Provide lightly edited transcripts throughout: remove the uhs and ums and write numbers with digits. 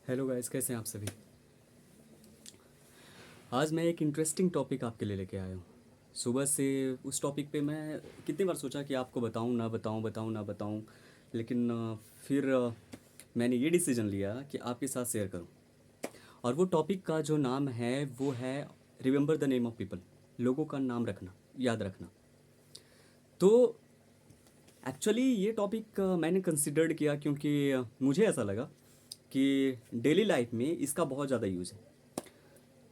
Hello guys, कैसे हैं आप सभी। आज मैं एक इंटरेस्टिंग टॉपिक आपके लिए लेके आया हूँ। सुबह से उस टॉपिक पे मैं कितनी बार सोचा कि आपको बताऊँ ना बताऊँ, बताऊँ ना बताऊँ, लेकिन फिर मैंने ये डिसीजन लिया कि आपके साथ शेयर करूँ। और वो टॉपिक का जो नाम है वो है remember the name of people. लोगों का नाम रखना, याद रखना। तो एक्चुअली ये टॉपिक मैंने कंसिडर्ड किया क्योंकि मुझे ऐसा लगा कि डेली लाइफ में इसका बहुत ज़्यादा यूज़ है।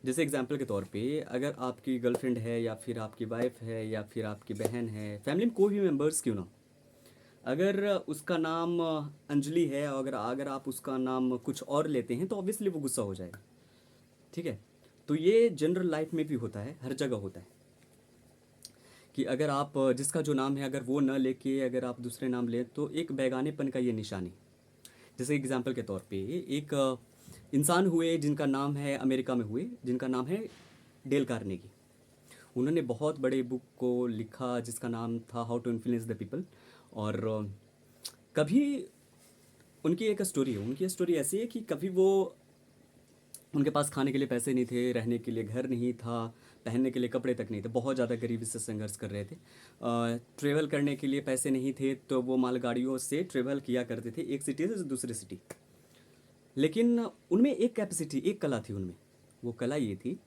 जैसे एग्जांपल के तौर पे, अगर आपकी गर्लफ्रेंड है या फिर आपकी वाइफ है या फिर आपकी बहन है, फैमिली में कोई भी मेंबर्स क्यों ना हो, अगर उसका नाम अंजलि है और अगर अगर आप उसका नाम कुछ और लेते हैं तो ऑब्वियसली वो गुस्सा हो जाएगा। ठीक है। तो ये जनरल लाइफ में भी होता है, हर जगह होता है कि अगर आप जिसका जो नाम है अगर वो न लेके अगर आप दूसरे नाम लें तो एक बेगानेपन का ये निशानी। जैसे एग्जांपल के तौर पे, एक इंसान हुए जिनका नाम है, अमेरिका में हुए, जिनका नाम है डेल कार्नेगी। उन्होंने बहुत बड़े बुक को लिखा जिसका नाम था how to influence the people. और कभी उनकी एक स्टोरी है, उनकी स्टोरी ऐसी है कि कभी वो, उनके पास खाने के लिए पैसे नहीं थे, रहने के लिए घर नहीं था, पहनने के लिए कपड़े तक नहीं थे, बहुत ज़्यादा गरीबी से संघर्ष कर रहे थे। ट्रेवल करने के लिए पैसे नहीं थे तो वो मालगाड़ियों से ट्रेवल किया करते थे एक सिटी से दूसरी सिटी। लेकिन उनमें एक कैपेसिटी, एक कला थी उनमें। वो कला ये थी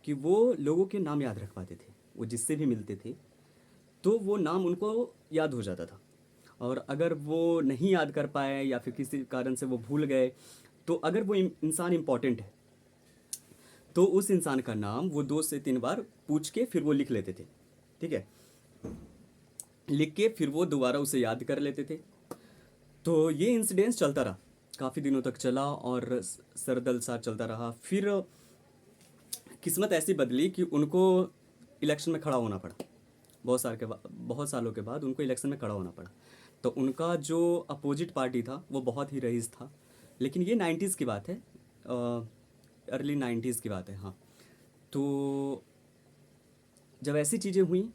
कि वो लोगों के नाम याद रख पाते थे। वो जिससे भी मिलते थे तो वो नाम उनको याद हो जाता था। और अगर वो नहीं याद कर पाए या फिर किसी कारण से वो भूल गए, तो अगर वो इंसान इम्पॉर्टेंट है तो उस इंसान का नाम वो 2 से 3 बार पूछ के फिर वो लिख लेते थे। ठीक है। लिख के फिर वो दोबारा उसे याद कर लेते थे। तो ये इंसिडेंस चलता रहा, काफ़ी दिनों तक चला और सरदल सा चलता रहा। फिर किस्मत ऐसी बदली कि उनको इलेक्शन में खड़ा होना पड़ा। बहुत सालों के बाद उनको इलेक्शन में खड़ा होना पड़ा। तो उनका जो अपोजिट पार्टी था वो बहुत ही रईस था। लेकिन ये 90s की बात है, अर्ली 90s की बात है, हाँ। तो जब ऐसी चीज़ें हुई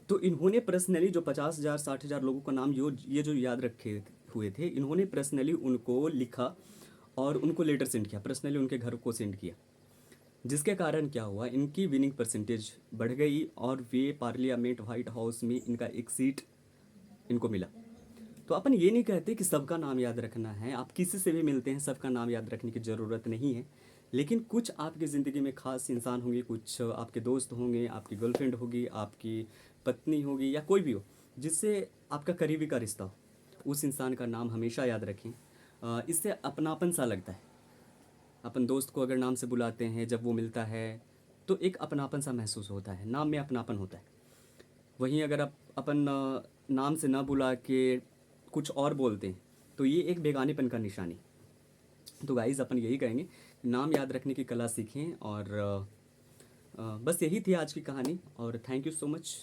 तो इन्होंने पर्सनली जो 50,000 60,000 लोगों का नाम जो याद रखे हुए थे, इन्होंने पर्सनली उनको लिखा और उनको लेटर सेंड किया, पर्सनली उनके घर को सेंड किया। जिसके कारण क्या हुआ, इनकी विनिंग परसेंटेज बढ़ गई और वे पार्लियामेंट वाइट हाउस में इनका एक सीट इनको मिला। तो अपन ये नहीं कहते कि सबका नाम याद रखना है, आप किसी से भी मिलते हैं सबका नाम याद रखने की ज़रूरत नहीं है। लेकिन कुछ आपकी ज़िंदगी में ख़ास इंसान होंगे, कुछ आपके दोस्त होंगे, आपकी गर्लफ्रेंड होगी, आपकी पत्नी होगी या कोई भी हो जिससे आपका करीबी का रिश्ता हो, उस इंसान का नाम हमेशा याद रखें। इससे अपनापन सा लगता है। अपन दोस्त को अगर नाम से बुलाते हैं, जब वो मिलता है तो एक अपनापन सा महसूस होता है, नाम में अपनापन होता है। वहीं अगर आप अपन नाम से ना बुला के कुछ और बोलते हैं तो ये एक बेगानेपन का निशानी। तो गाइज़ अपन यही कहेंगे, नाम याद रखने की कला सीखें। और बस यही थी आज की कहानी। और thank you so much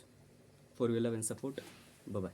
for your love and support. Bye bye.